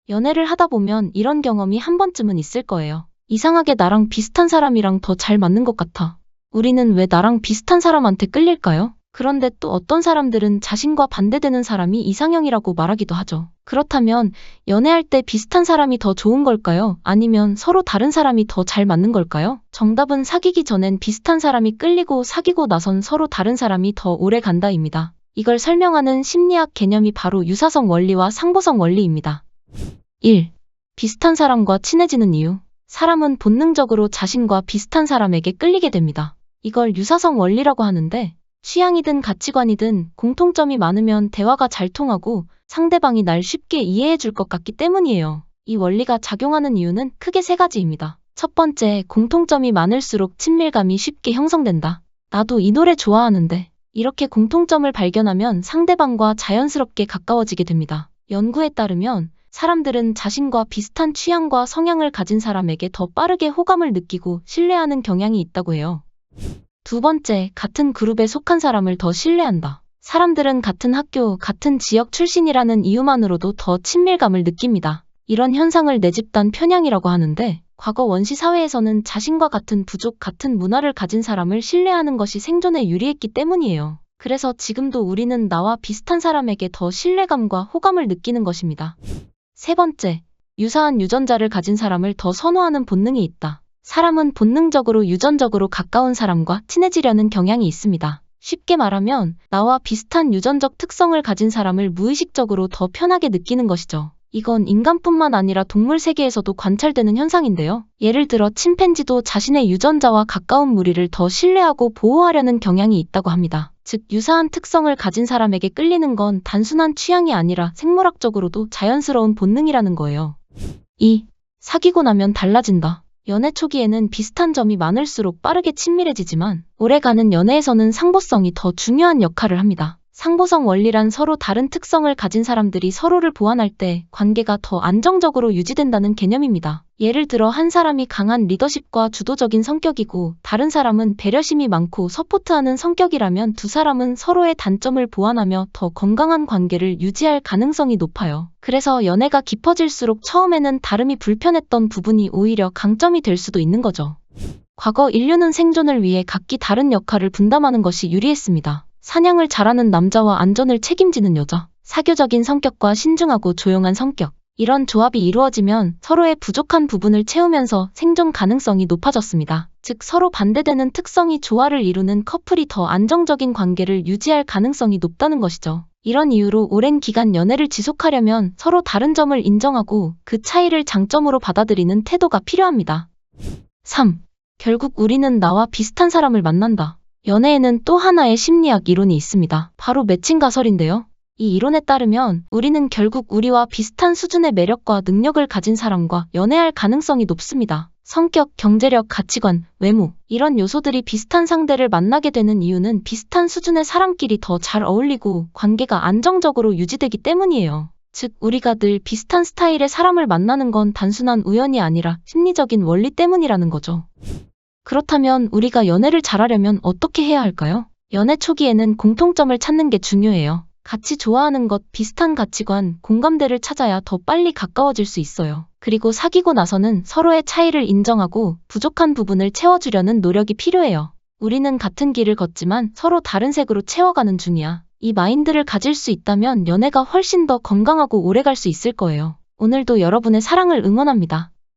연애를 하다 보면 이런 경험이 한 번쯤은 있을 거예요. 이상하게 나랑 비슷한 사람이랑 더 잘 맞는 것 같아. 우리는 왜 나랑 비슷한 사람한테 끌릴까요? 그런데 또 어떤 사람들은 자신과 반대되는 사람이 이상형이라고 말하기도 하죠. 그렇다면 연애할 때 비슷한 사람이 더 좋은 걸까요? 아니면 서로 다른 사람이 더 잘 맞는 걸까요? 정답은 사귀기 전엔 비슷한 사람이 끌리고 사귀고 나선 서로 다른 사람이 더 오래 간다입니다. 이걸 설명하는 심리학 개념이 바로 유사성 원리와 상보성 원리입니다. 1. 비슷한 사람과 친해지는 이유. 사람은 본능적으로 자신과 비슷한 사람에게 끌리게 됩니다. 이걸 유사성 원리라고 하는데, 취향이든 가치관이든 공통점이 많으면 대화가 잘 통하고 상대방이 날 쉽게 이해해 줄 것 같기 때문이에요. 이 원리가 작용하는 이유는 크게 세 가지입니다. 첫 번째, 공통점이 많을수록 친밀감이 쉽게 형성된다. 나도 이 노래 좋아하는데. 이렇게 공통점을 발견하면 상대방과 자연스럽게 가까워지게 됩니다. 연구에 따르면 사람들은 자신과 비슷한 취향과 성향을 가진 사람에게 더 빠르게 호감을 느끼고 신뢰하는 경향이 있다고 해요. 두 번째, 같은 그룹에 속한 사람을 더 신뢰한다. 사람들은 같은 학교, 같은 지역 출신이라는 이유만으로도 더 친밀감을 느낍니다. 이런 현상을 내 집단 편향이라고 하는데, 과거 원시 사회에서는 자신과 같은 부족, 같은 문화를 가진 사람을 신뢰하는 것이 생존에 유리했기 때문이에요. 그래서 지금도 우리는 나와 비슷한 사람에게 더 신뢰감과 호감을 느끼는 것입니다. 세 번째, 유사한 유전자를 가진 사람을 더 선호하는 본능이 있다. 사람은 본능적으로 유전적으로 가까운 사람과 친해지려는 경향이 있습니다. 쉽게 말하면 나와 비슷한 유전적 특성을 가진 사람을 무의식적으로 더 편하게 느끼는 것이죠. 이건 인간뿐만 아니라 동물 세계에서도 관찰되는 현상인데요. 예를 들어 침팬지도 자신의 유전자와 가까운 무리를 더 신뢰하고 보호하려는 경향이 있다고 합니다. 즉, 유사한 특성을 가진 사람에게 끌리는 건 단순한 취향이 아니라 생물학적으로도 자연스러운 본능이라는 거예요. 2. 사귀고 나면 달라진다. 연애 초기에는 비슷한 점이 많을수록 빠르게 친밀해지지만 오래가는 연애에서는 상보성이 더 중요한 역할을 합니다. 상보성 원리란 서로 다른 특성을 가진 사람들이 서로를 보완할 때 관계가 더 안정적으로 유지된다는 개념입니다. 예를 들어 한 사람이 강한 리더십과 주도적인 성격이고 다른 사람은 배려심이 많고 서포트하는 성격이라면 두 사람은 서로의 단점을 보완하며 더 건강한 관계를 유지할 가능성이 높아요. 그래서 연애가 깊어질수록 처음에는 다름이 불편했던 부분이 오히려 강점이 될 수도 있는 거죠. 과거 인류는 생존을 위해 각기 다른 역할을 분담하는 것이 유리했습니다. 사냥을 잘하는 남자와 안전을 책임지는 여자, 사교적인 성격과 신중하고 조용한 성격. 이런 조합이 이루어지면 서로의 부족한 부분을 채우면서 생존 가능성이 높아졌습니다. 즉, 서로 반대되는 특성이 조화를 이루는 커플이 더 안정적인 관계를 유지할 가능성이 높다는 것이죠. 이런 이유로 오랜 기간 연애를 지속하려면 서로 다른 점을 인정하고 그 차이를 장점으로 받아들이는 태도가 필요합니다. 3. 결국 우리는 나와 비슷한 사람을 만난다. 연애에는 또 하나의 심리학 이론이 있습니다. 바로 매칭 가설인데요. 이 이론에 따르면 우리는 결국 우리와 비슷한 수준의 매력과 능력을 가진 사람과 연애할 가능성이 높습니다. 성격, 경제력, 가치관, 외모 이런 요소들이 비슷한 상대를 만나게 되는 이유는 비슷한 수준의 사람끼리 더 잘 어울리고 관계가 안정적으로 유지되기 때문이에요. 즉, 우리가 늘 비슷한 스타일의 사람을 만나는 건 단순한 우연이 아니라 심리적인 원리 때문이라는 거죠. 그렇다면 우리가 연애를 잘하려면 어떻게 해야 할까요? 연애 초기에는 공통점을 찾는 게 중요해요. 같이 좋아하는 것, 비슷한 가치관, 공감대를 찾아야 더 빨리 가까워질 수 있어요. 그리고 사귀고 나서는 서로의 차이를 인정하고 부족한 부분을 채워주려는 노력이 필요해요. 우리는 같은 길을 걷지만 서로 다른 색으로 채워가는 중이야. 이 마인드를 가질 수 있다면 연애가 훨씬 더 건강하고 오래 갈 수 있을 거예요. 오늘도 여러분의 사랑을 응원합니다.